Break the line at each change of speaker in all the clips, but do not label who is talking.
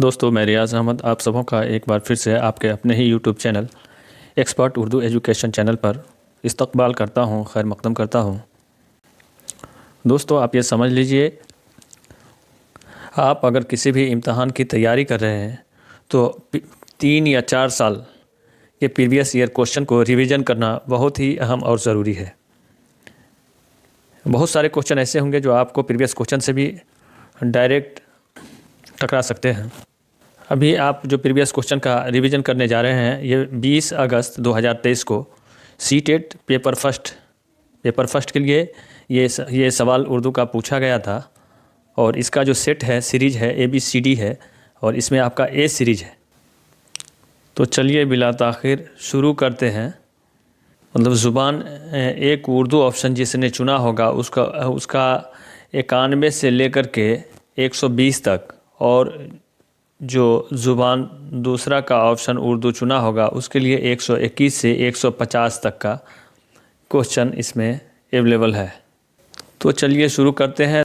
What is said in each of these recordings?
دوستو میں ریاض احمد آپ سبوں کا ایک بار پھر سے آپ کے اپنے ہی YouTube channel expert Urdu education channel پر استقبال کرتا ہوں، خیر مقدم کرتا ہوں۔ دوستو آپ یہ سمجھ لیجئے، آپ اگر کسی بھی امتحان کی تیاری کر رہے ہیں تو 3 یا 4 سال کے پریویس ایئر کوشچن کو ریویژن کرنا بہت ہی اہم اور ضروری ہے۔ بہت سارے کوشچن ایسے ہوں گے جو آپ کو پریویس کوشچن سے بھی ڈائریکٹ ٹکرا سکتے ہیں۔ ابھی آپ جو پریویس کوشچن کا ریویژن کرنے جا رہے ہیں، یہ 20 اگست 2023 کو سی ٹیٹ پیپر فرسٹ کے لیے یہ سوال اردو کا پوچھا گیا تھا، اور اس کا جو سیٹ ہے، سیریز ہے ABCD ہے، اور اس میں آپ کا A سیریز ہے۔ تو چلیے بلا تاخیر شروع کرتے ہیں۔ مطلب زبان ایک اردو آپشن جس نے چنا ہوگا اس کا 91 سے لے کر کے 120 تک، اور جو زبان دوسرا کا آپشن اردو چنا ہوگا اس کے لیے 121 سے 150 تک کا کوشچن اس میں اویلیبل ہے۔ تو چلیے شروع کرتے ہیں۔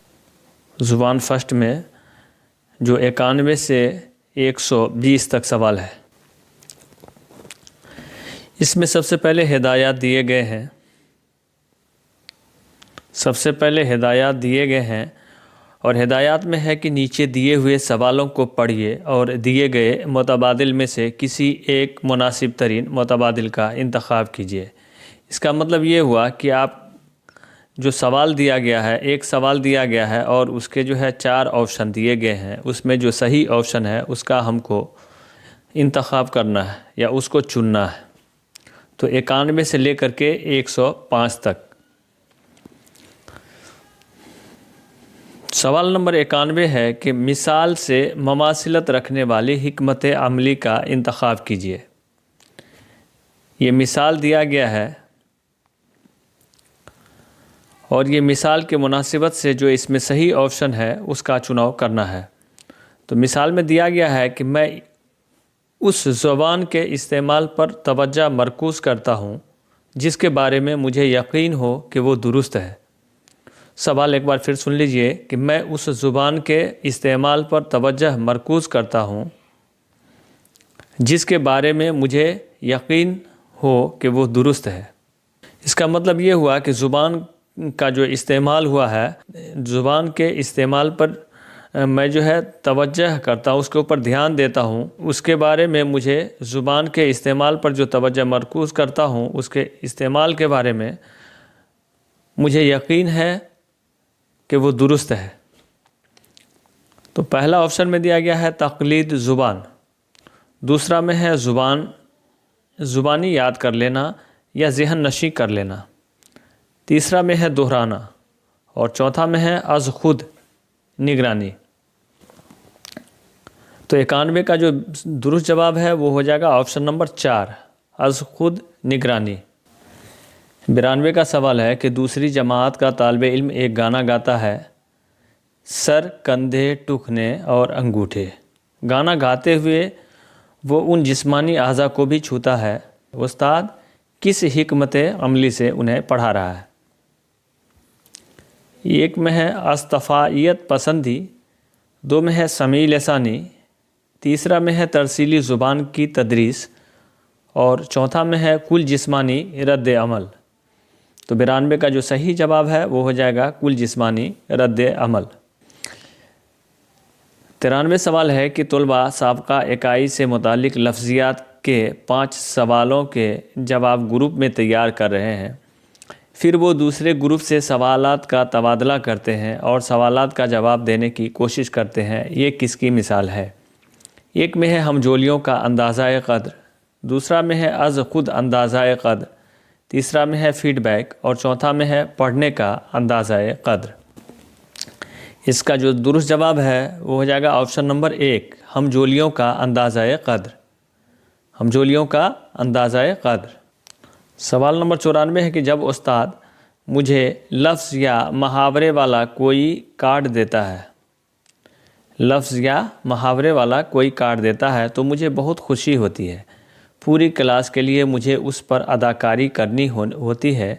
زبان فرسٹ میں جو 91 سے 120 تک سوال ہے، اس میں سب سے پہلے ہدایات دیے گئے ہیں اور ہدایات میں ہے کہ نیچے دیے ہوئے سوالوں کو پڑھیے اور دیے گئے متبادل میں سے کسی ایک مناسب ترین متبادل کا انتخاب کیجیے۔ اس کا مطلب یہ ہوا کہ آپ جو سوال دیا گیا ہے، ایک سوال دیا گیا ہے اور اس کے جو ہے 4 آپشن دیے گئے ہیں، اس میں جو صحیح آپشن ہے اس کا ہم کو انتخاب کرنا ہے یا اس کو چننا ہے۔ تو 91 سے لے کر کے 105 تک۔ سوال نمبر 91 ہے کہ مثال سے مماثلت رکھنے والی حکمت عملی کا انتخاب کیجیے۔ یہ مثال دیا گیا ہے اور یہ مثال کے مناسبت سے جو اس میں صحیح آپشن ہے اس کا چناؤ کرنا ہے۔ تو مثال میں دیا گیا ہے کہ میں اس زبان کے استعمال پر توجہ مرکوز کرتا ہوں جس کے بارے میں مجھے یقین ہو کہ وہ درست ہے۔ سوال ایک بار پھر سن لیجئے کہ میں اس زبان کے استعمال پر توجہ مرکوز کرتا ہوں جس کے بارے میں مجھے یقین ہو کہ وہ درست ہے۔ اس کا مطلب یہ ہوا کہ زبان کا جو استعمال ہوا ہے، زبان کے استعمال پر میں جو ہے توجہ کرتا ہوں، اس کے اوپر دھیان دیتا ہوں، اس کے بارے میں مجھے زبان کے استعمال پر جو توجہ مرکوز کرتا ہوں اس کے استعمال کے بارے میں مجھے یقین ہے کہ وہ درست ہے۔ تو پہلا آپشن میں دیا گیا ہے تقلید زبان، دوسرا میں ہے زبانی یاد کر لینا یا ذہن نشیں کر لینا، تیسرا میں ہے دہرانا، اور چوتھا میں ہے از خود نگرانی۔ تو 91 کا جو درست جواب ہے وہ ہو جائے گا آپشن نمبر 4، از خود نگرانی۔ 92 کا سوال ہے کہ دوسری جماعت کا طالب علم ایک گانا گاتا ہے، سر، کندھے، ٹخنے اور انگوٹھے۔ گانا گاتے ہوئے وہ ان جسمانی اعضاء کو بھی چھوتا ہے، استاد کس حکمت عملی سے انہیں پڑھا رہا ہے؟ ایک میں ہے اصطفائیت پسندی، 2 میں ہے سمیع لسانی، تیسرا میں ہے ترسیلی زبان کی تدریس، اور چوتھا میں ہے کل جسمانی رد عمل۔ تو 92 کا جو صحیح جواب ہے وہ ہو جائے گا کل جسمانی رد عمل۔ 93 سوال ہے کہ طلباء سابقہ اکائی سے متعلق لفظیات کے 5 سوالوں کے جواب گروپ میں تیار کر رہے ہیں، پھر وہ دوسرے گروپ سے سوالات کا تبادلہ کرتے ہیں اور سوالات کا جواب دینے کی کوشش کرتے ہیں، یہ کس کی مثال ہے؟ ایک میں ہے ہم جولیوں کا اندازہ قدر، دوسرا میں ہے از خود اندازہ قدر، تیسرا میں ہے فیڈ بیک، اور چوتھا میں ہے پڑھنے کا اندازہ قدر۔ اس کا جو درست جواب ہے وہ ہو جائے گا آپشن نمبر 1، ہم جولیوں کا اندازہ قدر، ہم جولیوں کا اندازہ قدر۔ سوال نمبر 94 ہے کہ جب استاد مجھے لفظ یا محاورے والا کوئی کارڈ دیتا ہے، لفظ یا محاورے والا کوئی کارڈ دیتا ہے تو مجھے بہت خوشی ہوتی ہے۔ پوری کلاس کے لیے مجھے اس پر اداکاری کرنی ہوتی ہے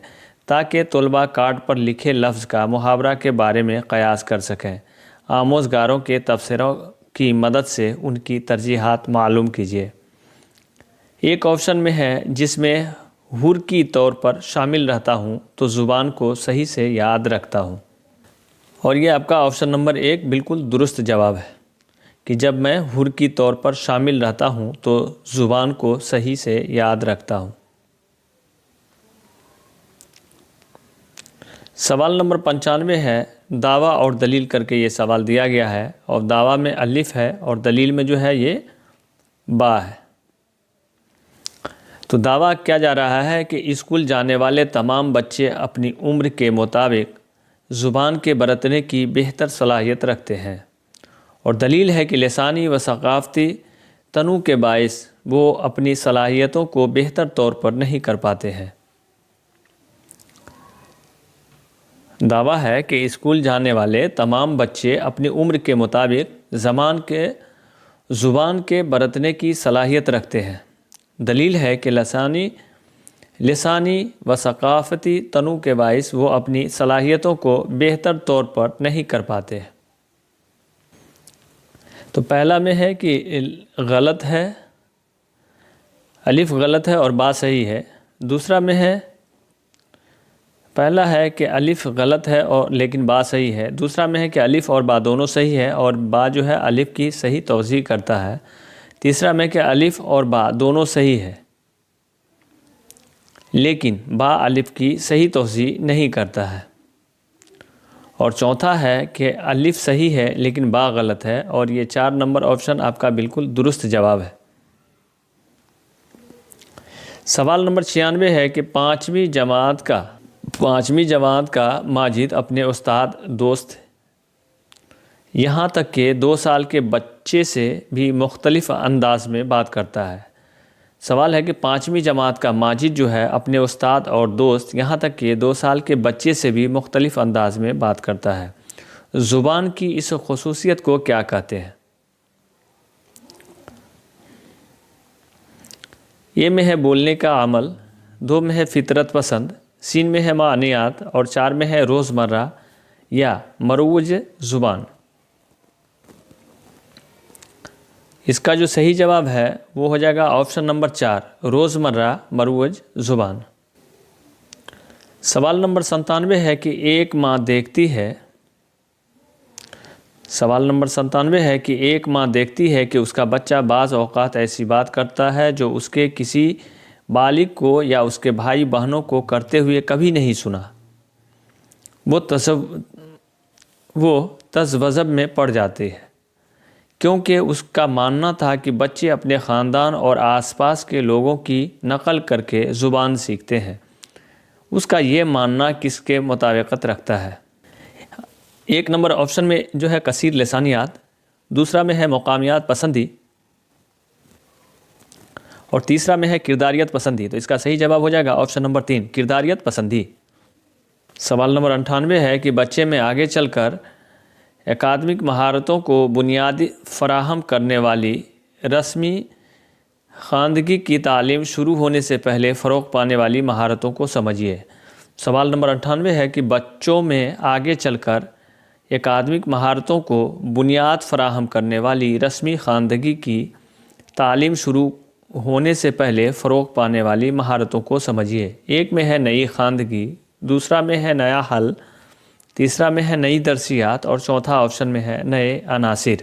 تاکہ طلباء کارڈ پر لکھے لفظ کا محاورہ کے بارے میں قیاس کر سکیں۔ آموزگاروں کے تبصروں کی مدد سے ان کی ترجیحات معلوم کیجیے۔ ایک آپشن میں ہے جس میں حرکی طور پر شامل رہتا ہوں تو زبان کو صحیح سے یاد رکھتا ہوں، اور یہ آپ کا آپشن نمبر 1 بالکل درست جواب ہے کہ جب میں حرکی طور پر شامل رہتا ہوں تو زبان کو صحیح سے یاد رکھتا ہوں۔ سوال نمبر 95 ہے، دعویٰ اور دلیل کر کے یہ سوال دیا گیا ہے، اور دعویٰ میں الف ہے اور دلیل میں جو ہے یہ با ہے۔ تو دعویٰ کیا جا رہا ہے کہ اسکول جانے والے تمام بچے اپنی عمر کے مطابق زبان کے برتنے کی بہتر صلاحیت رکھتے ہیں، اور دلیل ہے کہ لسانی و ثقافتی تنوع کے باعث وہ اپنی صلاحیتوں کو بہتر طور پر نہیں کر پاتے ہیں۔ دعویٰ ہے کہ اسکول جانے والے تمام بچے اپنی عمر کے مطابق زبان کے برتنے کی صلاحیت رکھتے ہیں۔ دلیل ہے کہ لسانی و ثقافتی تنوع کے باعث وہ اپنی صلاحیتوں کو بہتر طور پر نہیں کر پاتے۔ تو پہلا میں ہے کہ غلط ہے، الف غلط ہے اور با صحیح ہے۔ دوسرا میں ہے، پہلا ہے کہ الف غلط ہے اور لیکن با صحیح ہے۔ دوسرا میں ہے کہ الف اور با دونوں صحیح ہے اور با جو ہے الف کی صحیح توضیح کرتا ہے۔ تیسرا میں کہ الف اور با دونوں صحیح ہے لیکن با الف کی صحیح توضیح نہیں کرتا ہے۔ اور چوتھا ہے کہ الف صحیح ہے لیکن با غلط ہے، اور یہ 4 نمبر آپشن آپ کا بالکل درست جواب ہے۔ سوال نمبر 96 ہے کہ پانچویں جماعت کا ماجد اپنے استاد، دوست، یہاں تک کہ 2 سال کے بچے سے بھی مختلف انداز میں بات کرتا ہے۔ سوال ہے کہ 5ویں جماعت کا ماجد جو ہے اپنے استاد اور دوست، یہاں تک کہ 2 سال کے بچے سے بھی مختلف انداز میں بات کرتا ہے۔ زبان کی اس خصوصیت کو کیا کہتے ہیں؟ یہ میں ہے بولنے کا عمل، 2 میں ہے فطرت پسند، 3 میں ہے معنیات، اور 4 میں ہے روزمرہ یا مروج زبان۔ اس کا جو صحیح جواب ہے وہ ہو جائے گا آپشن نمبر 4، روزمرہ مروج زبان۔ سوال نمبر 97 ہے کہ ایک ماں دیکھتی ہے کہ اس کا بچہ بعض اوقات ایسی بات کرتا ہے جو اس کے کسی بالغ کو یا اس کے بھائی بہنوں کو کرتے ہوئے کبھی نہیں سنا۔ وہ تذبذب میں پڑ جاتی ہے کیونکہ اس کا ماننا تھا کہ بچے اپنے خاندان اور آس پاس کے لوگوں کی نقل کر کے زبان سیکھتے ہیں۔ اس کا یہ ماننا کس کے مطابقت رکھتا ہے؟ 1 نمبر آپشن میں جو ہے کثیر لسانیات، دوسرا میں ہے مقامیات پسندی، اور تیسرا میں ہے کرداریت پسندی۔ تو اس کا صحیح جواب ہو جائے گا آپشن نمبر 3، کرداریت پسندی۔ سوال نمبر 98 ہے کہ بچے میں آگے چل کر اکادمک مہارتوں کو بنیادی فراہم کرنے والی رسمی خواندگی کی تعلیم شروع ہونے سے پہلے فروغ پانے والی مہارتوں کو سمجھیے۔ سوال نمبر 98 ہے کہ بچوں میں آگے چل کر اکادمک مہارتوں کو بنیاد فراہم کرنے والی رسمی خواندگی کی تعلیم شروع ہونے سے پہلے فروغ پانے والی مہارتوں کو سمجھیے۔ 1 میں ہے نئی خواندگی، دوسرا میں ہے نیا حل، تیسرا میں ہے نئی درسیات، اور چوتھا آپشن میں ہے نئے عناصر۔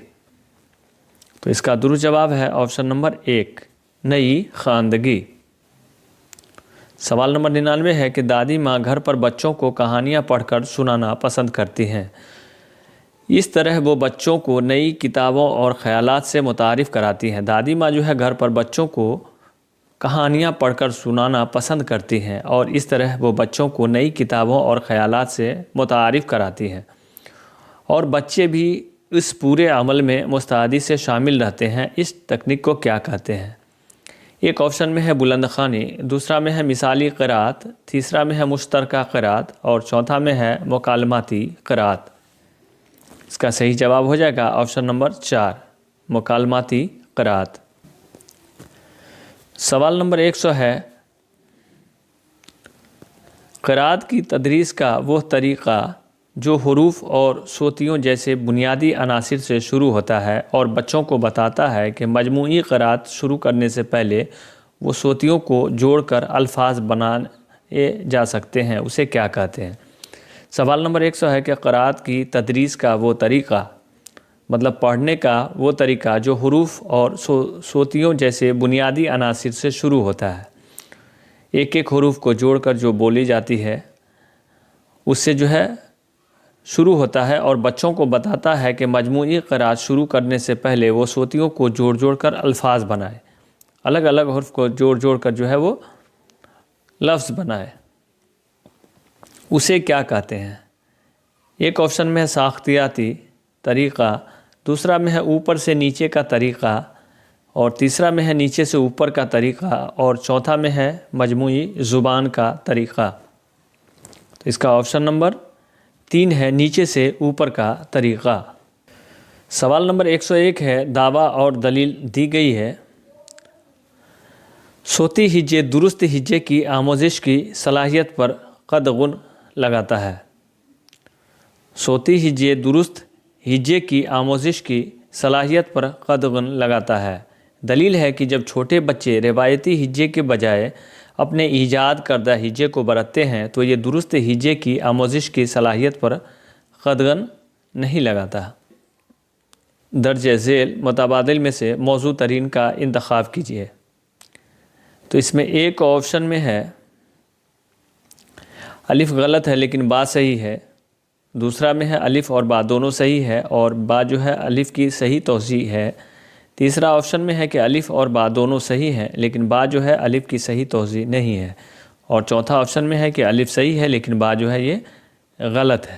تو اس کا درست جواب ہے آپشن نمبر 1، نئی خواندگی۔ سوال نمبر 99 ہے کہ دادی ماں گھر پر بچوں کو کہانیاں پڑھ کر سنانا پسند کرتی ہیں۔ اس طرح وہ بچوں کو نئی کتابوں اور خیالات سے متعارف کراتی ہیں۔ دادی ماں جو ہے گھر پر بچوں کو کہانیاں پڑھ کر سنانا پسند کرتی ہیں، اور اس طرح وہ بچوں کو نئی کتابوں اور خیالات سے متعارف کراتی ہیں، اور بچے بھی اس پورے عمل میں مستعدی سے شامل رہتے ہیں۔ اس تکنیک کو کیا کہتے ہیں؟ 1 آپشن میں ہے بلند خوانی، دوسرا میں ہے مثالی قرأت، تیسرا میں ہے مشترکہ قرأت، اور چوتھا میں ہے مکالماتی قرأت۔ اس کا صحیح جواب ہو جائے گا آپشن نمبر 4، مکالماتی قرأت۔ سوال نمبر 100 ہے، قرأت کی تدریس کا وہ طریقہ جو حروف اور صوتیوں جیسے بنیادی عناصر سے شروع ہوتا ہے اور بچوں کو بتاتا ہے کہ مجموعی قرأت شروع کرنے سے پہلے وہ صوتیوں کو جوڑ کر الفاظ بنائے جا سکتے ہیں، اسے کیا کہتے ہیں؟ سوال نمبر 100 ہے کہ قرأت کی تدریس کا وہ طریقہ، مطلب پڑھنے کا وہ طریقہ جو حروف اور صوتیوں جیسے بنیادی عناصر سے شروع ہوتا ہے، ایک ایک حروف کو جوڑ کر جو بولی جاتی ہے اس سے جو ہے شروع ہوتا ہے اور بچوں کو بتاتا ہے کہ مجموعی قرأت شروع کرنے سے پہلے وہ صوتیوں کو جوڑ جوڑ کر الفاظ بنائے، الگ الگ حرف کو جوڑ جوڑ کر جو ہے وہ لفظ بنائے، اسے کیا کہتے ہیں؟ ایک آپشن میں ہے ساختیاتی طریقہ، دوسرا میں ہے اوپر سے نیچے کا طریقہ، اور تیسرا میں ہے نیچے سے اوپر کا طریقہ، اور چوتھا میں ہے مجموعی زبان کا طریقہ۔ تو اس کا آپشن نمبر 3 ہے نیچے سے اوپر کا طریقہ۔ سوال نمبر 101 ہے دعویٰ اور دلیل دی گئی ہے۔ صوتی ہجے درست ہجے کی آموزش کی صلاحیت پر قدغن لگاتا ہے۔ صوتی ہجے درست ہجے کی آموزش کی صلاحیت پر قدغن لگاتا ہے۔ دلیل ہے کہ جب چھوٹے بچے روایتی ہجے کے بجائے اپنے ایجاد کردہ ہجے کو برتتے ہیں تو یہ درست ہجے کی آموزش کی صلاحیت پر قدغن نہیں لگاتا۔ درج ذیل متبادل میں سے موزوں ترین کا انتخاب کیجیے۔ تو اس میں ایک آپشن میں ہے الف غلط ہے لیکن با صحیح ہے، دوسرا میں ہے الف اور با دونوں صحیح ہے اور با جو ہے الف کی صحیح توضیح ہے، تیسرا آپشن میں ہے کہ الف اور با دونوں صحیح ہیں لیکن با جو ہے الف کی صحیح توضیح نہیں ہے، اور چوتھا آپشن میں ہے کہ الف صحیح ہے لیکن با جو ہے یہ غلط ہے۔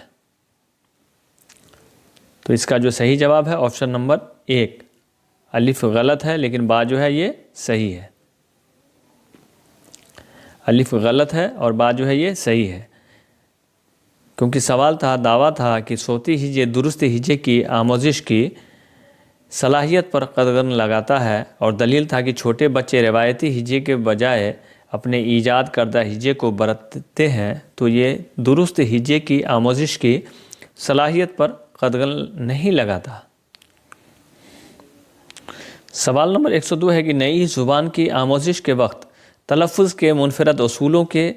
تو اس کا جو صحیح جواب ہے آپشن نمبر 1، الف غلط ہے لیکن با جو ہے یہ صحیح ہے۔ الف غلط ہے اور با جو ہے یہ صحیح ہے، کیونکہ سوال تھا، دعویٰ تھا کہ صوتی ہجے درست ہجے کی آموزش کی صلاحیت پر قدغن لگاتا ہے، اور دلیل تھا کہ چھوٹے بچے روایتی ہجے کے بجائے اپنے ایجاد کردہ ہجے کو برتتے ہیں تو یہ درست ہجے کی آموزش کی صلاحیت پر قدغن نہیں لگاتا۔ سوال نمبر 102 ہے کہ نئی زبان کی آموزش کے وقت تلفظ کے منفرد اصولوں کے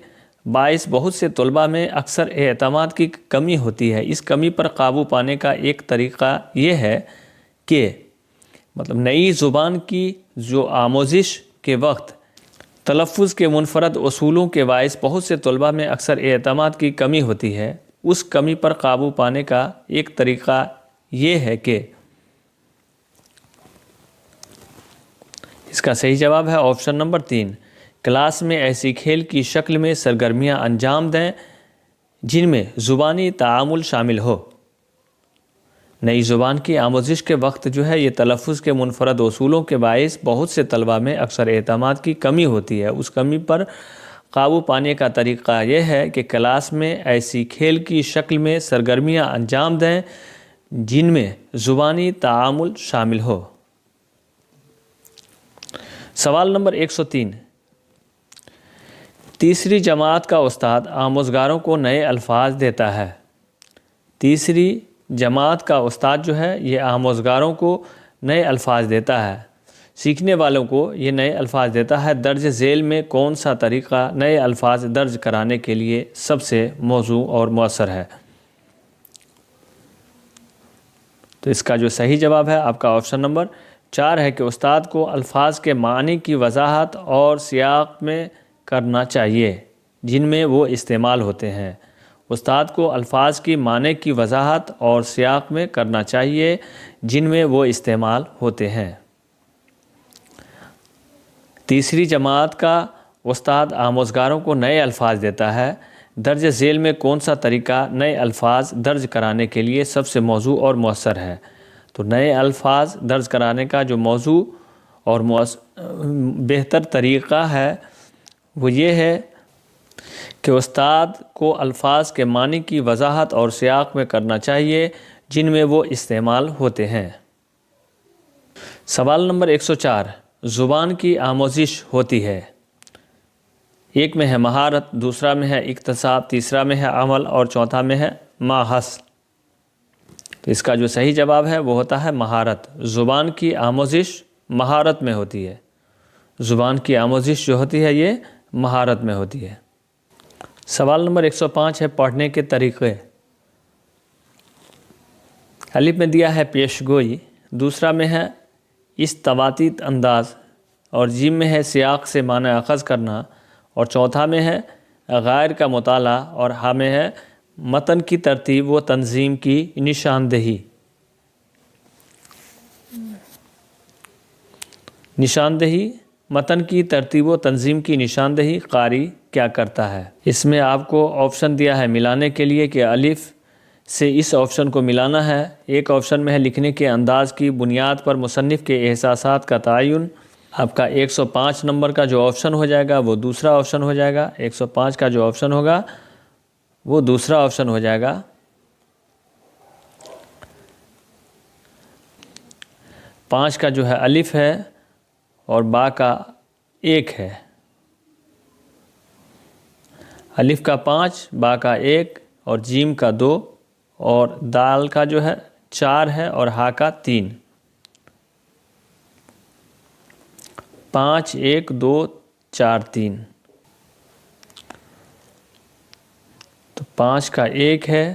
باعث بہت سے طلباء میں اکثر اعتماد کی کمی ہوتی ہے، اس کمی پر قابو پانے کا ایک طریقہ یہ ہے کہ مطلب نئی زبان کی جو آموزش کے وقت تلفظ کے منفرد اصولوں کے باعث بہت سے طلباء میں اکثر اعتماد کی کمی ہوتی ہے، اس کمی پر قابو پانے کا ایک طریقہ یہ ہے کہ اس کا صحیح جواب ہے آپشن نمبر 3، کلاس میں ایسی کھیل کی شکل میں سرگرمیاں انجام دیں جن میں زبانی تعامل شامل ہو۔ نئی زبان کی آموزش کے وقت جو ہے یہ تلفظ کے منفرد اصولوں کے باعث بہت سے طلباء میں اکثر اعتماد کی کمی ہوتی ہے، اس کمی پر قابو پانے کا طریقہ یہ ہے کہ کلاس میں ایسی کھیل کی شکل میں سرگرمیاں انجام دیں جن میں زبانی تعامل شامل ہو۔ سوال نمبر 103، تیسری جماعت کا استاد آموزگاروں کو نئے الفاظ دیتا ہے۔ تیسری جماعت کا استاد جو ہے یہ آموزگاروں کو نئے الفاظ دیتا ہے، سیکھنے والوں کو یہ نئے الفاظ دیتا ہے۔ درج ذیل میں کون سا طریقہ نئے الفاظ درج کرانے کے لیے سب سے موزوں اور مؤثر ہے؟ تو اس کا جو صحیح جواب ہے آپ کا آپشن نمبر 4 ہے کہ استاد کو الفاظ کے معنی کی وضاحت اور سیاق میں کرنا چاہیے جن میں وہ استعمال ہوتے ہیں۔ استاد کو الفاظ کی معنی کی وضاحت اور سیاق میں کرنا چاہیے جن میں وہ استعمال ہوتے ہیں۔ تیسری جماعت کا استاد آموزگاروں کو نئے الفاظ دیتا ہے۔ درج ذیل میں کون سا طریقہ نئے الفاظ درج کرانے کے لیے سب سے موزوں اور مؤثر ہے؟ تو نئے الفاظ درج کرانے کا جو موزوں اور بہتر طریقہ ہے وہ یہ ہے کہ استاد کو الفاظ کے معنی کی وضاحت اور سیاق میں کرنا چاہیے جن میں وہ استعمال ہوتے ہیں۔ سوال نمبر 104، زبان کی آموزش ہوتی ہے، ایک میں ہے مہارت، دوسرا میں ہے اکتساب، تیسرا میں ہے عمل اور چوتھا میں ہے ماحص. تو اس کا جو صحیح جواب ہے وہ ہوتا ہے مہارت. زبان کی آموزش مہارت میں ہوتی ہے. زبان کی آموزش جو ہوتی ہے یہ مہارت میں ہوتی ہے. سوال نمبر 105 ہے پڑھنے کے طریقے. الف میں دیا ہے پیش گوئی، دوسرا میں ہے استواتی انداز، اور جیم میں ہے سیاق سے معنی اخذ کرنا، اور چوتھا میں ہے غیر کا مطالعہ، اور ہاں میں ہے متن کی ترتیب و تنظیم کی نشاندہی. نشاندہی، متن کی ترتیب و تنظیم کی نشاندہی قاری کیا کرتا ہے؟ اس میں آپ کو آپشن دیا ہے ملانے کے لیے کہ الف سے اس آپشن کو ملانا ہے. ایک آپشن میں ہے لکھنے کے انداز کی بنیاد پر مصنف کے احساسات کا تعین. آپ کا 105 نمبر کا جو آپشن ہو جائے گا وہ دوسرا آپشن ہو جائے گا. 105 کا جو آپشن ہوگا وہ دوسرا آپشن ہو جائے گا. 5 کا جو ہے الف ہے اور با کا 1 ہے. الف کا 5، با کا 1 اور جیم کا 2 اور دال کا جو ہے 4 ہے اور ہا کا 3. 5 1 2 4 3. تو 5 کا 1 ہے.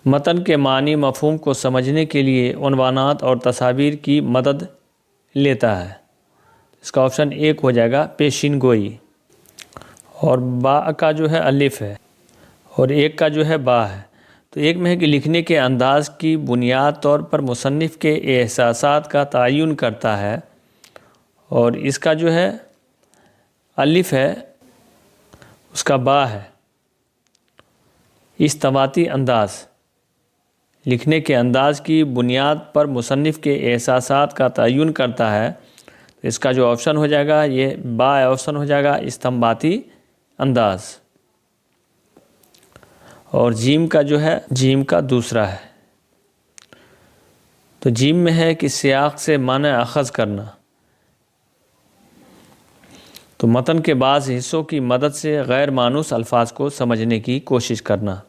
متن کے معنی مفہوم کو سمجھنے کے لیے عنوانات اور تصاویر کی مدد لیتا ہے. اس کا آپشن 1 ہو جائے گا پیشین گوئی. اور با کا جو ہے الف ہے اور 1 کا جو ہے با ہے. تو ایک میں ہے کہ لکھنے کے انداز کی بنیاد طور پر مصنف کے احساسات کا تعین کرتا ہے، اور اس کا جو ہے الف ہے اس کا با ہے. استواتی انداز، لکھنے کے انداز کی بنیاد پر مصنف کے احساسات کا تعین کرتا ہے. اس کا جو آپشن ہو جائے گا یہ با آپشن ہو جائے گا استنباطی انداز. اور جیم کا جو ہے جیم کا دوسرا ہے. تو جیم میں ہے کہ سیاق سے معنی اخذ کرنا. تو متن کے بعض حصوں کی مدد سے غیر مانوس الفاظ کو سمجھنے کی کوشش کرنا.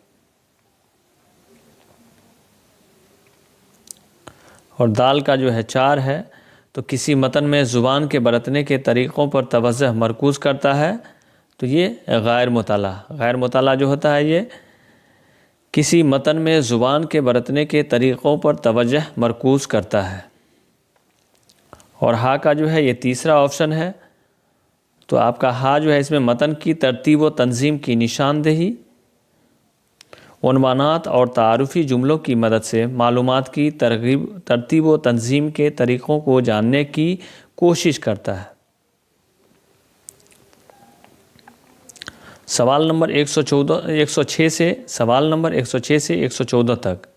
اور دال کا جو ہے 4 ہے. تو کسی متن میں زبان کے برتنے کے طریقوں پر توجہ مرکوز کرتا ہے. تو یہ غیر مطالعہ. غیر مطالعہ جو ہوتا ہے یہ کسی متن میں زبان کے برتنے کے طریقوں پر توجہ مرکوز کرتا ہے. اور ہا کا جو ہے یہ تیسرا آپشن ہے. تو آپ کا ہا جو ہے اس میں متن کی ترتیب و تنظیم کی نشاندہی، عنوانات اور تعارفی جملوں کی مدد سے معلومات کی ترتیب و تنظیم کے طریقوں کو جاننے کی کوشش کرتا ہے. سوال نمبر 106 سے 114 تک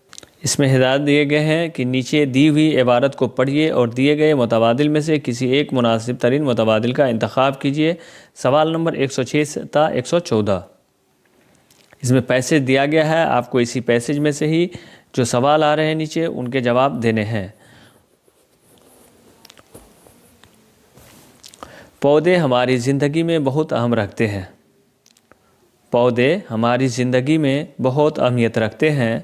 اس میں ہدایت دیے گئے ہیں کہ نیچے دی ہوئی عبارت کو پڑھیے اور دیے گئے متبادل میں سے کسی ایک مناسب ترین متبادل کا انتخاب کیجیے. سوال نمبر 106 تا 114. اس میں پیسج دیا گیا ہے. آپ کو اسی پیسج میں سے ہی جو سوال آ رہے ہیں نیچے ان کے جواب دینے ہیں. پودے ہماری زندگی میں بہت اہم رکھتے ہیں. پودے ہماری زندگی میں بہت اہمیت رکھتے ہیں.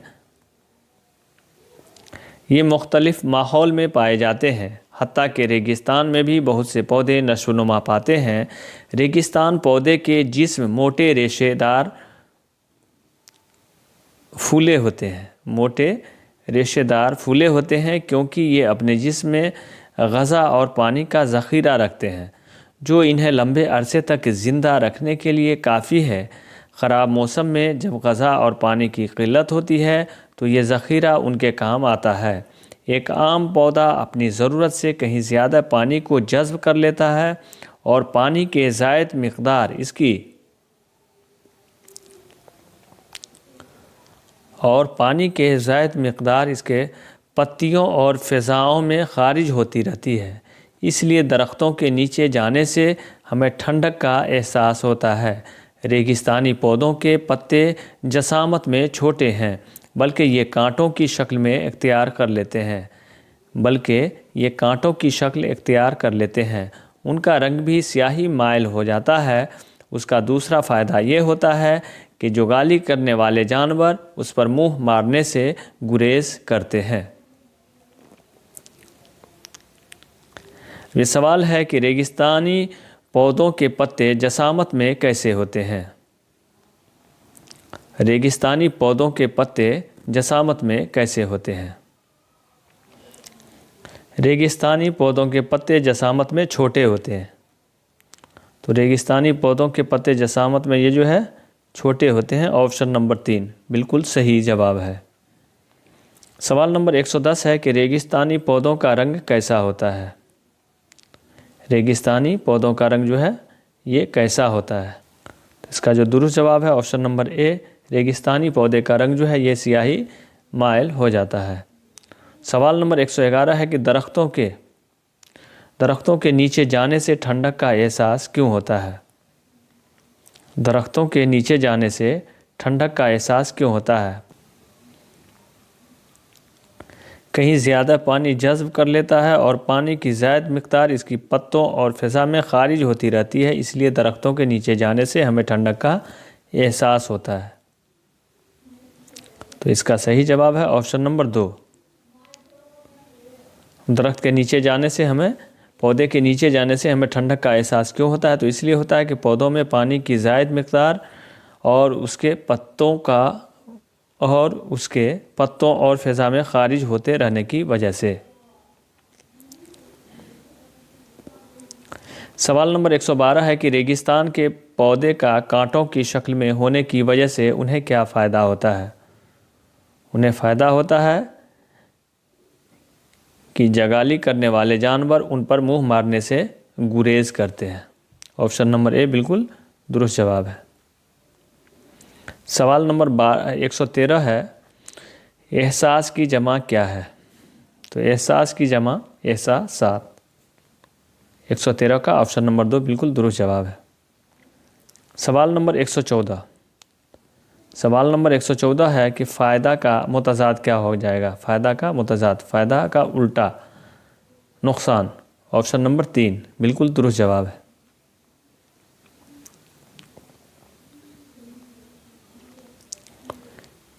یہ مختلف ماحول میں پائے جاتے ہیں. حتیٰ کہ ریگستان میں بھی بہت سے پودے نشو و نما پاتے ہیں. ریگستان پودے کے جسم موٹے ریشے دار پھولے ہوتے ہیں. موٹے ریشے دار پھولے ہوتے ہیں کیونکہ یہ اپنے جسم میں غذا اور پانی کا ذخیرہ رکھتے ہیں جو انہیں لمبے عرصے تک زندہ رکھنے کے لیے کافی ہے. خراب موسم میں جب غذا اور پانی کی قلت ہوتی ہے تو یہ ذخیرہ ان کے کام آتا ہے. ایک عام پودا اپنی ضرورت سے کہیں زیادہ پانی کو جذب کر لیتا ہے اور پانی کے زائد مقدار اس کے پتیوں اور فضاؤں میں خارج ہوتی رہتی ہے. اس لیے درختوں کے نیچے جانے سے ہمیں ٹھنڈک کا احساس ہوتا ہے. ریگستانی پودوں کے پتے جسامت میں چھوٹے ہیں بلکہ یہ کانٹوں کی شکل اختیار کر لیتے ہیں. ان کا رنگ بھی سیاہی مائل ہو جاتا ہے. اس کا دوسرا فائدہ یہ ہوتا ہے کہ جو گالی کرنے والے جانور اس پر منہ مارنے سے گریز کرتے ہیں۔ یہ سوال ہے کہ ریگستانی پودوں کے پتے جسامت میں کیسے ہوتے ہیں؟ ریگستانی پودوں کے پتے جسامت میں کیسے ہوتے ہیں؟ ریگستانی پودوں کے پتے جسامت میں چھوٹے ہوتے ہیں۔ تو ریگستانی پودوں کے پتے جسامت میں یہ جو ہے چھوٹے ہوتے ہیں، آپشن نمبر 3 بالکل صحیح جواب ہے۔ سوال نمبر 110 ہے کہ ریگستانی پودوں کا رنگ کیسا ہوتا ہے؟ ریگستانی پودوں کا رنگ جو ہے یہ کیسا ہوتا ہے؟ اس کا جو درست جواب ہے آپشن نمبر اے، ریگستانی پودے کا رنگ جو ہے یہ سیاہی مائل ہو جاتا ہے۔ سوال نمبر 111 ہے کہ درختوں کے نیچے جانے سے ٹھنڈک کا احساس کیوں ہوتا ہے؟ درختوں کے نیچے جانے سے ٹھنڈک کا احساس کیوں ہوتا ہے؟ کہیں زیادہ پانی جذب کر لیتا ہے اور پانی کی زائد مقدار اس کی پتوں اور فضا میں خارج ہوتی رہتی ہے، اس لیے درختوں کے نیچے جانے سے ہمیں ٹھنڈک کا احساس ہوتا ہے۔ تو اس کا صحیح جواب ہے آپشن نمبر 2۔ درخت کے نیچے جانے سے پودے کے نیچے جانے سے ہمیں ٹھنڈک کا احساس کیوں ہوتا ہے؟ تو اس لیے ہوتا ہے کہ پودوں میں پانی کی زائد مقدار اور اس کے پتوں اور فضا میں خارج ہوتے رہنے کی وجہ سے۔ سوال نمبر 112 ہے کہ ریگستان کے پودے کا کانٹوں کی شکل میں ہونے کی وجہ سے انہیں کیا فائدہ ہوتا ہے؟ انہیں فائدہ ہوتا ہے کہ جگالی کرنے والے جانور ان پر منہ مارنے سے گریز کرتے ہیں۔ آپشن نمبر اے بالکل درست جواب ہے۔ سوال نمبر 113 ہے احساس کی جمع کیا ہے؟ تو احساس کی جمع احساسات۔ 113 کا آپشن نمبر 2 بالکل درست جواب ہے۔ سوال نمبر 114 ہے کہ فائدہ کا متضاد کیا ہو جائے گا؟ فائدہ کا متضاد، فائدہ کا الٹا، نقصان۔ آپشن نمبر 3 بالکل درست جواب ہے۔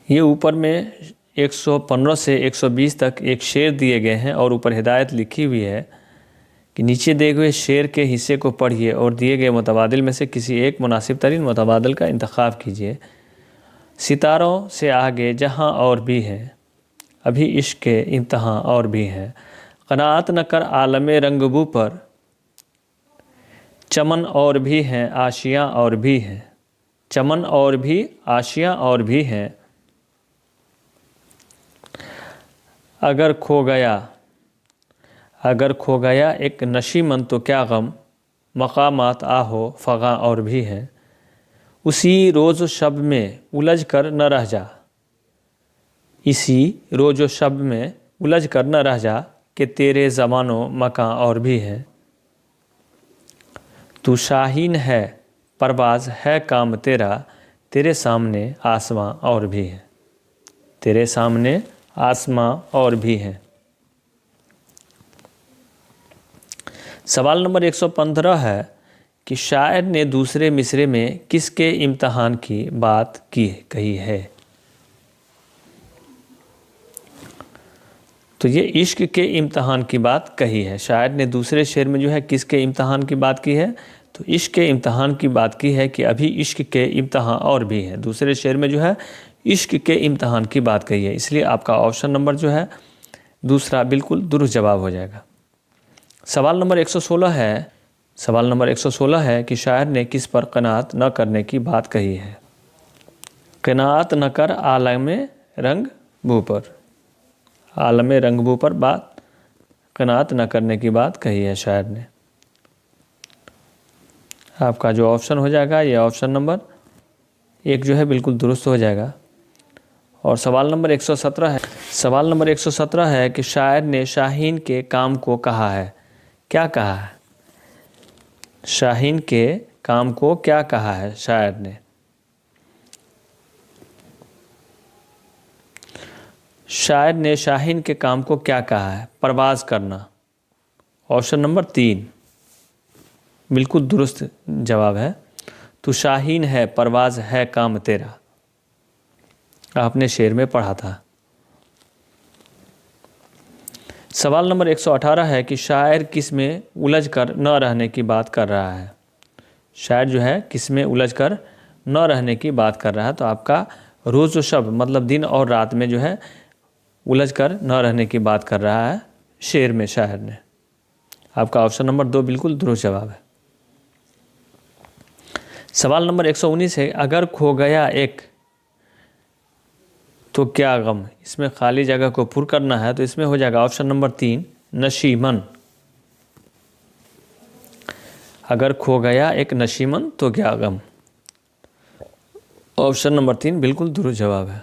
یہ اوپر میں 115 سے 120 تک ایک شعر دیے گئے ہیں اور اوپر ہدایت لکھی ہوئی ہے کہ نیچے دیے ہوئے شعر کے حصے کو پڑھیے اور دیے گئے متبادل میں سے کسی ایک مناسب ترین متبادل کا انتخاب کیجیے۔ ستاروں سے آگے جہاں اور بھی ہیں، ابھی عشق کے امتحان اور بھی ہیں، قناعت نہ کر عالم رنگ بو پر، چمن اور بھی ہیں آشیاں اور بھی ہیں، چمن اور بھی آشیاں اور بھی ہیں، اگر کھو گیا ایک نشیمن تو کیا غم، مقامات آہو فغاں اور بھی ہیں، اسی روز و شب میں الجھ کر نہ رہ جا، اسی روز و شب میں الجھ کر نہ رہ جا کہ تیرے زمان و مکاں اور بھی ہیں، تو شاہین ہے پرواز ہے کام تیرا، تیرے سامنے آسماں اور بھی ہیں، تیرے سامنے آسماں اور بھی ہیں۔ سوال نمبر 115 ہے کہ شاعر نے دوسرے مصرعے میں کس کے امتحان کی بات کہی ہے؟ تو یہ عشق کے امتحان کی بات کہی ہے۔ شاعر نے دوسرے شعر میں جو ہے کس کے امتحان کی بات کی ہے؟ تو عشق کے امتحان کی بات کی ہے کہ ابھی عشق کے امتحان اور بھی ہیں۔ دوسرے شعر میں جو ہے عشق کے امتحان کی بات کہی ہے، اس لیے آپ کا آپشن نمبر جو ہے دوسرا بالکل درست جواب ہو جائے گا۔ سوال نمبر 116 ہے کہ شاعر نے کس پر قناعت نہ کرنے کی بات کہی ہے؟ قناعت نہ کر عالم رنگ بو پر، عالم رنگ بو پر قناعت نہ کرنے کی بات کہی ہے شاعر نے۔ آپ کا جو آپشن ہو جائے گا یہ آپشن نمبر 1 جو ہے بالکل درست ہو جائے گا۔ اور سوال نمبر 117 ہے کہ شاعر نے شاہین کے کام کو کہا ہے، کیا کہا ہے؟ شاہین کے کام کو کیا کہا ہے شاعر نے؟ شاعر نے شاہین کے کام کو کیا کہا ہے؟ پرواز کرنا۔ آپشن نمبر 3 بالکل درست جواب ہے۔ تو شاہین ہے پرواز ہے کام تیرا، آپ نے شعر میں پڑھا تھا۔ سوال نمبر 118 ہے کہ شاعر کس میں الجھ کر نہ رہنے کی بات کر رہا ہے؟ شاعر جو ہے کس میں الجھ کر نہ رہنے کی بات کر رہا ہے؟ تو آپ کا روز و شب مطلب دن اور رات میں جو ہے الجھ کر نہ رہنے کی بات کر رہا ہے شعر میں شاعر نے۔ آپ کا آپشن نمبر 2 بالکل درست جواب ہے۔ سوال نمبر 119 ہے اگر کھو گیا ایک تو کیا غم، اس میں خالی جگہ کو پر کرنا ہے، تو اس میں ہو جائے گا آپشن نمبر 3 نشیمن۔ اگر کھو گیا ایک نشیمن تو کیا غم، آپشن نمبر 3 بالکل درست جواب ہے۔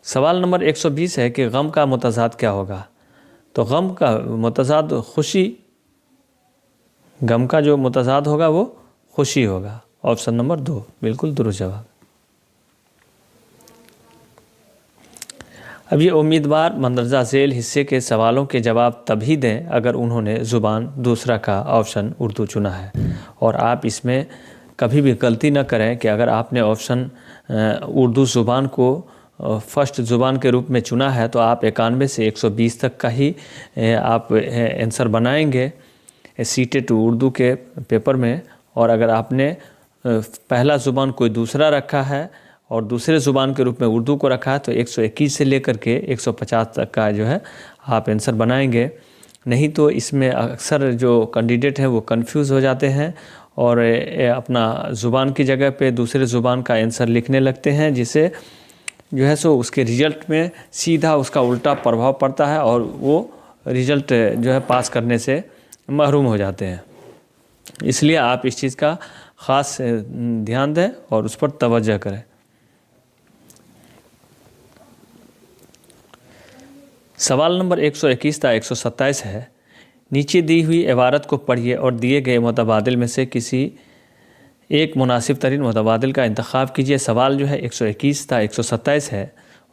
سوال نمبر 120 ہے کہ غم کا متضاد کیا ہوگا؟ تو غم کا متضاد خوشی، غم کا جو متضاد ہوگا وہ خوشی ہوگا، آپشن نمبر 2 بالکل درست جواب۔ اب یہ امیدوار مندرجہ ذیل حصے کے سوالوں کے جواب تبھی دیں اگر انہوں نے زبان دوسرا کا آپشن اردو چنا ہے، اور آپ اس میں کبھی بھی غلطی نہ کریں کہ اگر آپ نے آپشن اردو زبان کو فرسٹ زبان کے روپ میں چنا ہے تو آپ 91 سے 120 تک کا ہی آپ آنسر بنائیں گے سی-ٹیٹ اردو کے پیپر میں، اور اگر آپ نے پہلا زبان کوئی دوسرا رکھا ہے اور دوسرے زبان کے روپ میں اردو کو رکھا ہے تو 121 سے لے کر کے 150 تک کا جو ہے آپ آنسر بنائیں گے۔ نہیں تو اس میں اکثر جو کینڈیڈیٹ ہیں وہ کنفیوز ہو جاتے ہیں اور اپنا زبان کی جگہ پہ دوسرے زبان کا آنسر لکھنے لگتے ہیں، جسے جو ہے سو اس کے رزلٹ میں سیدھا اس کا الٹا پربھاؤ پڑتا ہے اور وہ رزلٹ جو ہے پاس کرنے سے محروم ہو جاتے ہیں۔ اس لیے آپ اس چیز کا خاص دھیان دیں اور اس پر توجہ کریں۔ سوال نمبر 121 تا 127 ہے نیچے دی ہوئی عبارت کو پڑھیے اور دیے گئے متبادل میں سے کسی ایک مناسب ترین متبادل کا انتخاب کیجیے۔ سوال جو ہے 121 تا 127 ہے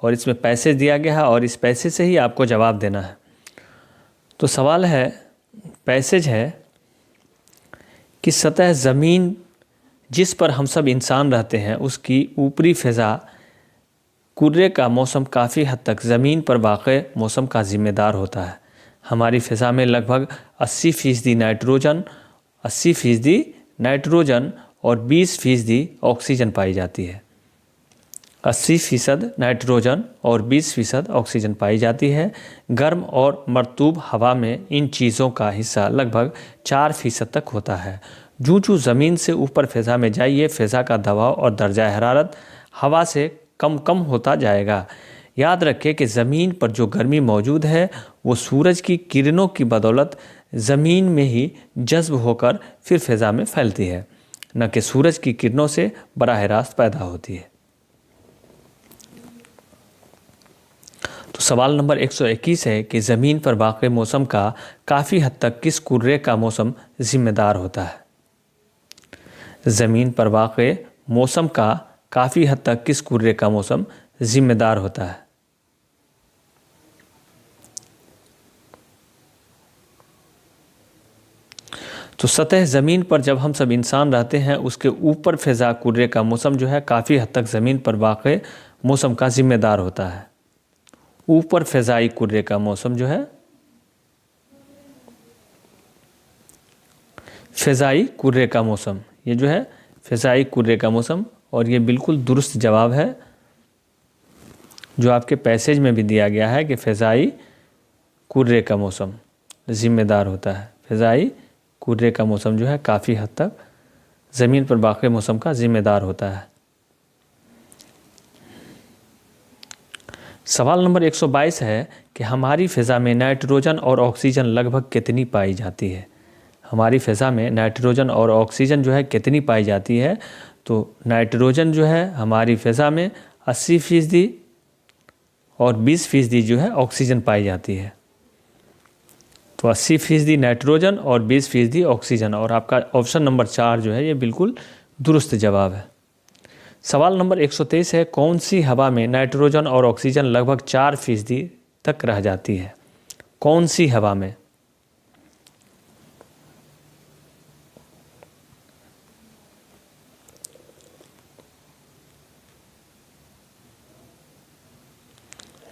اور اس میں پیسج دیا گیا ہے اور اس پیسج سے ہی آپ کو جواب دینا ہے۔ تو سوال ہے، پیسج ہے کہ سطح زمین جس پر ہم سب انسان رہتے ہیں اس کی اوپری فضا کرے کا موسم کافی حد تک زمین پر واقع موسم کا ذمہ دار ہوتا ہے۔ ہماری فضا میں لگ بھگ 80% نائٹروجن اور 20% آکسیجن پائی جاتی ہے۔ 80% نائٹروجن اور 20% آکسیجن پائی جاتی ہے۔ گرم اور مرطوب ہوا میں ان چیزوں کا حصہ لگ بھگ 4% تک ہوتا ہے۔ جو زمین سے اوپر فضا میں جائیے فضا کا دباؤ اور درجہ حرارت ہوا سے کم ہوتا جائے گا۔ یاد رکھیں کہ زمین پر جو گرمی موجود ہے وہ سورج کی کرنوں کی بدولت زمین میں ہی جذب ہو کر پھر فضا میں پھیلتی ہے، نہ کہ سورج کی کرنوں سے براہ راست پیدا ہوتی ہے۔ تو سوال نمبر 121 ہے کہ زمین پر واقع موسم کا کافی حد تک کس کرے کا موسم ذمہ دار ہوتا ہے؟ زمین پر واقع موسم کا کافی حد تک کس کرے کا موسم ذمہ دار ہوتا ہے؟ تو سطح زمین پر جب ہم سب انسان رہتے ہیں اس کے اوپر فضا کرے کا موسم جو ہے کافی حد تک زمین پر واقع موسم کا ذمہ دار ہوتا ہے۔ اوپر فضائی کرے کا موسم جو ہے فضائی کرے کا موسم، یہ جو ہے فضائی کرے کا موسم، اور یہ بالکل درست جواب ہے جو آپ کے پیسج میں بھی دیا گیا ہے کہ فضائی کرے کا موسم ذمہ دار ہوتا ہے۔ فضائی کرے کا موسم جو ہے کافی حد تک زمین پر واقع موسم کا ذمہ دار ہوتا ہے۔ سوال نمبر 122 ہے کہ ہماری فضا میں نائٹروجن اور آکسیجن لگ بھگ کتنی پائی جاتی ہے؟ ہماری فضا میں نائٹروجن اور آکسیجن جو ہے کتنی پائی جاتی ہے؟ تو نائٹروجن جو ہے ہماری فضا میں 80% اور 20% جو ہے آکسیجن پائی جاتی ہے۔ تو 80% نائٹروجن اور 20% آکسیجن، اور آپ کا آپشن نمبر 4 جو ہے یہ بالکل درست جواب ہے۔ سوال نمبر 123 ہے کون سی ہوا میں نائٹروجن اور آکسیجن لگ بھگ 4% تک رہ جاتی ہے؟ کون سی ہوا میں؟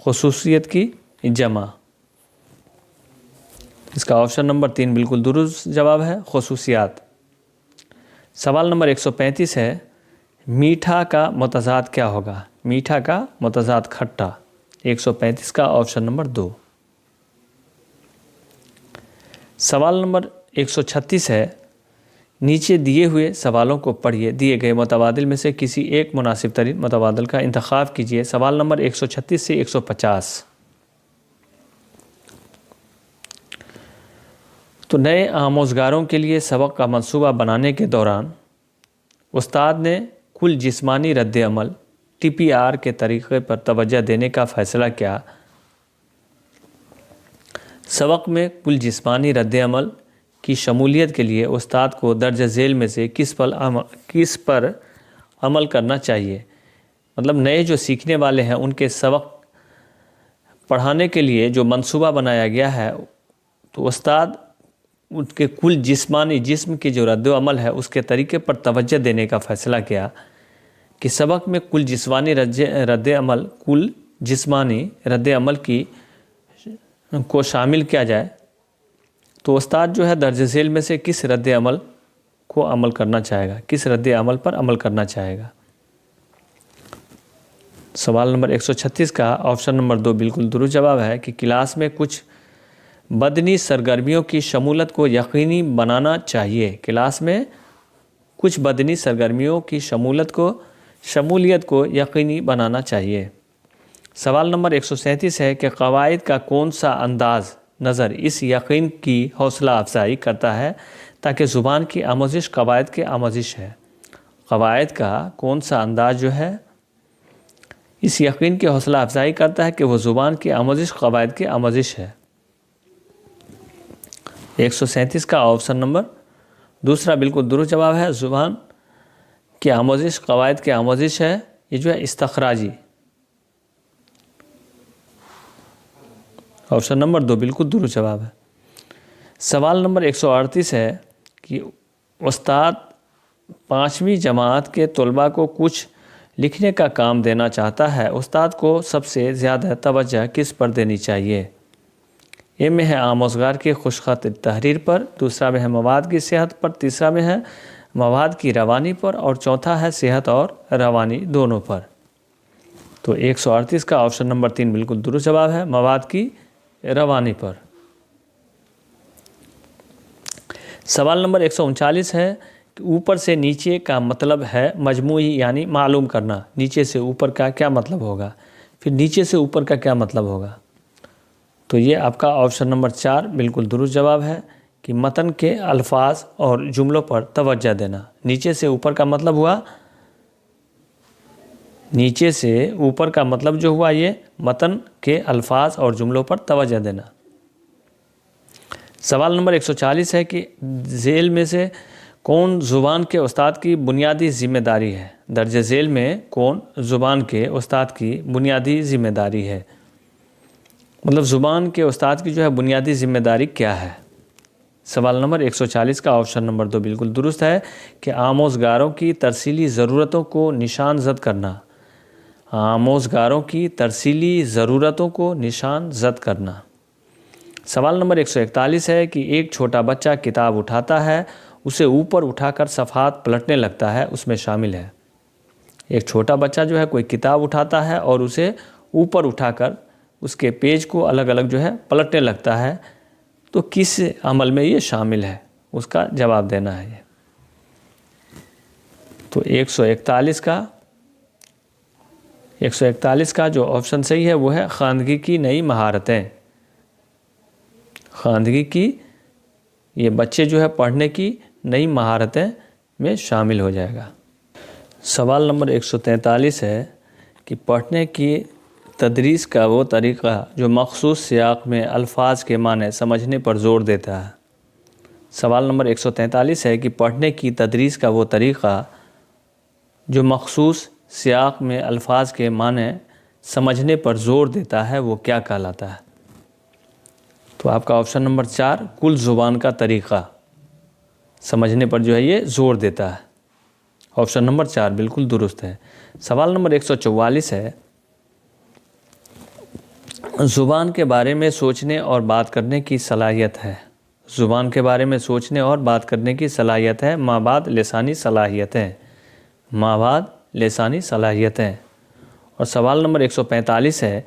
خصوصیت کی جمع۔ اس کا آپشن نمبر 3 بالکل درست جواب ہے، خصوصیات۔ سوال نمبر 135 ہے، میٹھا کا متضاد کیا ہوگا؟ میٹھا کا متضاد کھٹا۔ 135 کا آپشن نمبر 2۔ سوال نمبر 136 ہے، نیچے دیے ہوئے سوالوں کو پڑھیے، دیے گئے متبادل میں سے کسی ایک مناسب ترین متبادل کا انتخاب کیجیے۔ سوال نمبر 136 سے 150۔ تو نئے آموزگاروں کے لیے سبق کا منصوبہ بنانے کے دوران استاد نے کل جسمانی رد عمل TPR کے طریقے پر توجہ دینے کا فیصلہ کیا۔ سبق میں کل جسمانی رد عمل کی شمولیت کے لیے استاد کو درج ذیل میں سے کس پر عمل کرنا چاہیے؟ مطلب نئے جو سیکھنے والے ہیں ان کے سبق پڑھانے کے لیے جو منصوبہ بنایا گیا ہے، تو استاد ان کے کل جسم کی جو رد و عمل ہے اس کے طریقے پر توجہ دینے کا فیصلہ کیا کہ سبق میں کل جسمانی رد عمل کو شامل کیا جائے۔ تو استاد جو ہے درج ذیل میں سے کس رد عمل کو عمل کرنا چاہے گا، کس رد عمل پر عمل کرنا چاہے گا؟ سوال نمبر 136 کا آپشن نمبر 2 بالکل درست جواب ہے کہ کلاس میں کچھ بدنی سرگرمیوں کی شمولیت کو یقینی بنانا چاہیے۔ کلاس میں کچھ بدنی سرگرمیوں کی شمولیت کو یقینی بنانا چاہیے۔ سوال نمبر 137 ہے کہ قواعد کا کون سا انداز نظر اس یقین کی حوصلہ افزائی کرتا ہے تاکہ زبان کی آموزش قواعد کی آموزش ہے؟ قواعد کا کون سا انداز جو ہے اس یقین کی حوصلہ افزائی کرتا ہے کہ وہ زبان کی آموزش قواعد کی آموزش ہے؟ 137 کا آپشن نمبر 2 بالکل درست جواب ہے، زبان کی آموزش قواعد کی آموزش ہے۔ یہ جو ہے استخراجی۔ آپشن نمبر 2 بالکل درست جواب ہے۔ سوال نمبر 138 ہے کہ استاد 5ویں جماعت کے طلباء کو کچھ لکھنے کا کام دینا چاہتا ہے، استاد کو سب سے زیادہ توجہ کس پر دینی چاہیے؟ اے میں ہے آموزگار کی خوش خط تحریر پر، دوسرا میں ہے مواد کی صحت پر، تیسرا میں ہے مواد کی روانی پر، اور چوتھا ہے صحت اور روانی دونوں پر۔ تو 138 کا آپشن نمبر 3 بالکل درست جواب ہے، مواد کی روانی پر۔ سوال نمبر 139 ہے کہ اوپر سے نیچے کا مطلب ہے مجموعی، یعنی معلوم کرنا۔ نیچے سے اوپر کا کیا مطلب ہوگا؟ پھر نیچے سے اوپر کا کیا مطلب ہوگا؟ تو یہ آپ کا آپشن نمبر 4 بالکل درست جواب ہے کہ متن کے الفاظ اور جملوں پر توجہ دینا۔ نیچے سے اوپر کا مطلب ہوا، نیچے سے اوپر کا مطلب جو ہوا یہ متن کے الفاظ اور جملوں پر توجہ دینا۔ سوال نمبر 140 ہے کہ ذیل میں سے کون زبان کے استاد کی بنیادی ذمہ داری ہے؟ درج ذیل میں کون زبان کے استاد کی بنیادی ذمہ داری ہے؟ مطلب زبان کے استاد کی جو ہے بنیادی ذمہ داری کیا ہے؟ سوال نمبر 140 کا آپشن نمبر 2 بالکل درست ہے کہ آموزگاروں کی ترسیلی ضرورتوں کو نشان زد کرنا۔ آموزگاروں کی ترسیلی ضرورتوں کو نشان زد کرنا۔ سوال نمبر 141 ہے کہ ایک چھوٹا بچہ کتاب اٹھاتا ہے، اسے اوپر اٹھا کر صفحات پلٹنے لگتا ہے، اس میں شامل ہے۔ ایک چھوٹا بچہ جو ہے کوئی کتاب اٹھاتا ہے اور اسے اوپر اٹھا کر اس کے پیج کو الگ الگ جو ہے پلٹنے لگتا ہے، تو کس عمل میں یہ شامل ہے؟ اس کا جواب دینا ہے۔ تو 141 کا جو آپشن صحیح ہے وہ ہے خواندگی کی نئی مہارتیں۔ خواندگی کی، یہ بچے جو ہے پڑھنے کی نئی مہارتیں میں شامل ہو جائے گا۔ سوال نمبر 143 ہے کہ پڑھنے کی تدریس کا وہ طریقہ جو مخصوص سیاق میں الفاظ کے معنی سمجھنے پر زور دیتا ہے۔ سوال نمبر 143 ہے کہ پڑھنے کی تدریس کا وہ طریقہ جو مخصوص سیاق میں الفاظ کے معنی سمجھنے پر زور دیتا ہے وہ کیا کہلاتا ہے؟ تو آپ کا آپشن نمبر 4 کل زبان کا طریقہ سمجھنے پر جو ہے یہ زور دیتا ہے۔ آپشن نمبر 4 بالکل درست ہے۔ سوال نمبر 144 ہے زبان کے بارے میں سوچنے اور بات کرنے کی صلاحیت ہے. زبان کے بارے میں سوچنے اور بات کرنے کی صلاحیت ہے. مابعد لسانی صلاحیتیں. مابعد لسانی صلاحیتیں. اور سوال نمبر 145 ہے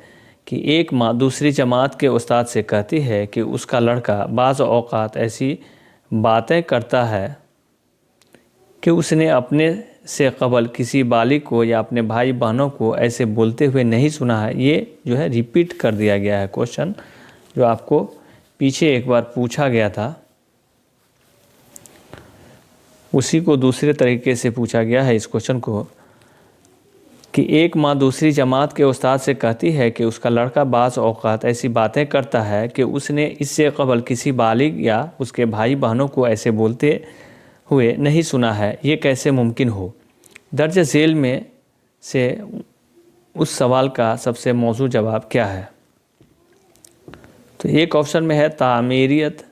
کہ ایک ماں دوسری جماعت کے استاد سے کہتی ہے کہ اس کا لڑکا بعض اوقات ایسی باتیں کرتا ہے کہ اس نے اپنے سے قبل کسی بالغ کو یا اپنے بھائی بہنوں کو ایسے بولتے ہوئے نہیں سنا ہے. یہ جو ہے ریپیٹ کر دیا گیا ہے کوشچن، جو آپ کو پیچھے ایک بار پوچھا گیا تھا، اسی کو دوسرے طریقے سے پوچھا گیا ہے اس کوشچن کو، کہ ایک ماں دوسری جماعت کے استاد سے کہتی ہے کہ اس کا لڑکا بعض اوقات ایسی باتیں کرتا ہے کہ اس نے اس سے قبل کسی بالغ یا اس کے بھائی بہنوں کو ایسے بولتے ہوئے نہیں سنا ہے. یہ کیسے ممکن ہو؟ درج ذیل میں سے اس سوال کا سب سے موزوں جواب کیا ہے؟ تو ایک آپشن میں ہے تعمیریت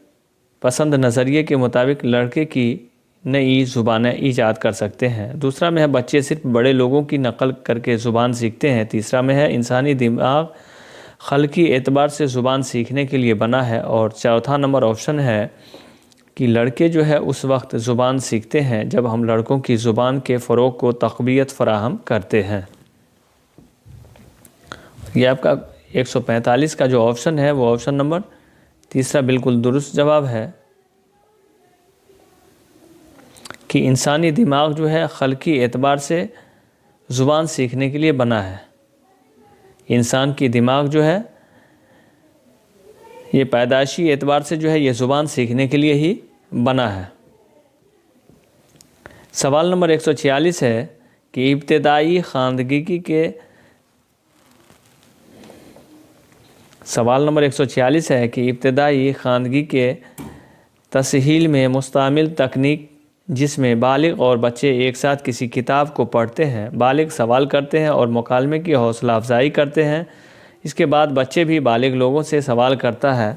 پسند نظریے کے مطابق لڑکے کی نئی زبانیں ایجاد کر سکتے ہیں. دوسرا میں ہے بچے صرف بڑے لوگوں کی نقل کر کے زبان سیکھتے ہیں. تیسرا میں ہے انسانی دماغ خلقی اعتبار سے زبان سیکھنے کے لیے بنا ہے. اور چوتھا نمبر آپشن ہے کہ لڑکے جو ہے اس وقت زبان سیکھتے ہیں جب ہم لڑکوں کی زبان کے فروغ کو تقویت فراہم کرتے ہیں. یہ آپ کا 145 کا جو آپشن ہے وہ آپشن نمبر تیسرا بالکل درست جواب ہے کہ انسانی دماغ جو ہے خلقی اعتبار سے زبان سیکھنے کے لیے بنا ہے. انسان کی دماغ جو ہے یہ پیدائشی اعتبار سے جو ہے یہ زبان سیکھنے کے لیے ہی بنا ہے. سوال نمبر 146 ہے کہ ابتدائی خواندگی کے سوال نمبر 146 ہے کہ ابتدائی خواندگی کے تسہیل میں مستعمل تکنیک جس میں بالغ اور بچے ایک ساتھ کسی کتاب کو پڑھتے ہیں، بالغ سوال کرتے ہیں اور مکالمے کی حوصلہ افزائی کرتے ہیں، اس کے بعد بچے بھی بالغ لوگوں سے سوال کرتا ہے.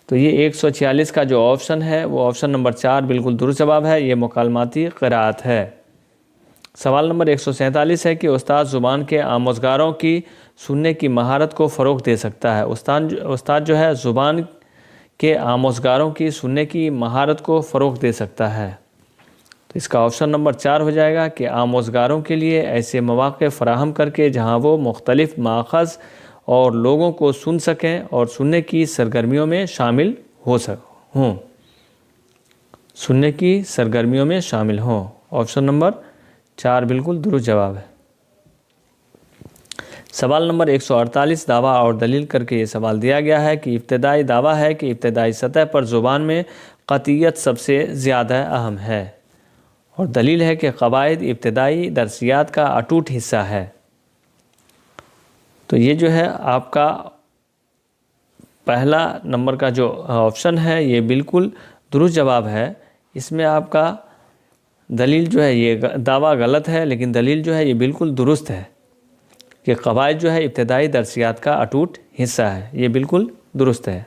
تو یہ 146 کا جو آپشن ہے وہ آپشن نمبر 4 بالکل درست جواب ہے. یہ مکالماتی قراءت ہے. سوال نمبر 147 ہے کہ استاد زبان کے آموزگاروں کی سننے کی مہارت کو فروغ دے سکتا ہے. استاد جو ہے زبان کے آموزگاروں کی سننے کی مہارت کو فروغ دے سکتا ہے. تو اس کا آپشن نمبر 4 ہو جائے گا کہ آموزگاروں کے لیے ایسے مواقع فراہم کر کے جہاں وہ مختلف ماخذ اور لوگوں کو سن سکیں اور سننے کی سرگرمیوں میں شامل ہوں. سننے کی سرگرمیوں میں شامل ہوں. آپشن نمبر 4 بالکل درست جواب ہے. سوال نمبر 148 دعویٰ اور دلیل کر کے یہ سوال دیا گیا ہے کہ ابتدائی دعویٰ ہے کہ ابتدائی سطح پر زبان میں قطعیت سب سے زیادہ اہم ہے، اور دلیل ہے کہ قواعد ابتدائی درسیات کا اٹوٹ حصہ ہے. تو یہ جو ہے آپ کا پہلا نمبر کا جو آپشن ہے یہ بالکل درست جواب ہے. اس میں آپ کا دلیل جو ہے یہ دعویٰ غلط ہے، لیکن دلیل جو ہے یہ بالکل درست ہے کہ قواعد جو ہے ابتدائی درسیات کا اٹوٹ حصہ ہے. یہ بالکل درست ہے.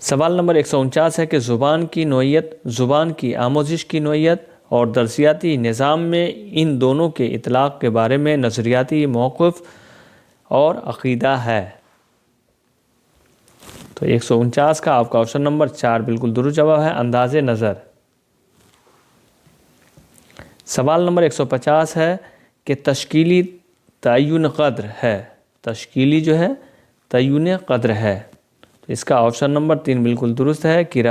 سوال نمبر 149 ہے کہ زبان کی نوعیت، زبان کی آموزش کی نوعیت اور درسیاتی نظام میں ان دونوں کے اطلاق کے بارے میں نظریاتی موقف اور عقیدہ ہے. تو 149 کا آپ کا آپشن نمبر 4 بالکل درست جواب ہے، انداز نظر. سوال نمبر 150 ہے کہ تشکیلی تعین قدر ہے. تشکیلی جو ہے تعین قدر ہے. تو اس کا آپشن نمبر 3 بالکل درست ہے کہ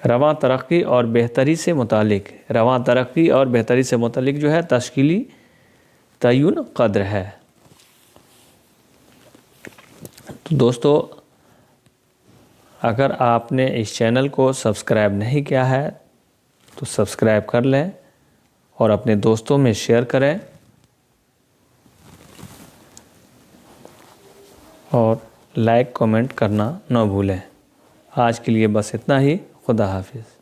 رواں ترقی اور بہتری سے متعلق، رواں ترقی اور بہتری سے متعلق جو ہے تشکیلی تعین قدر ہے. تو دوستو، اگر آپ نے اس چینل کو سبسکرائب نہیں کیا ہے تو سبسکرائب کر لیں اور اپنے دوستوں میں شیئر کریں، اور لائک کمنٹ کرنا نہ بھولیں. آج کے لیے بس اتنا ہی. خدا حافظ.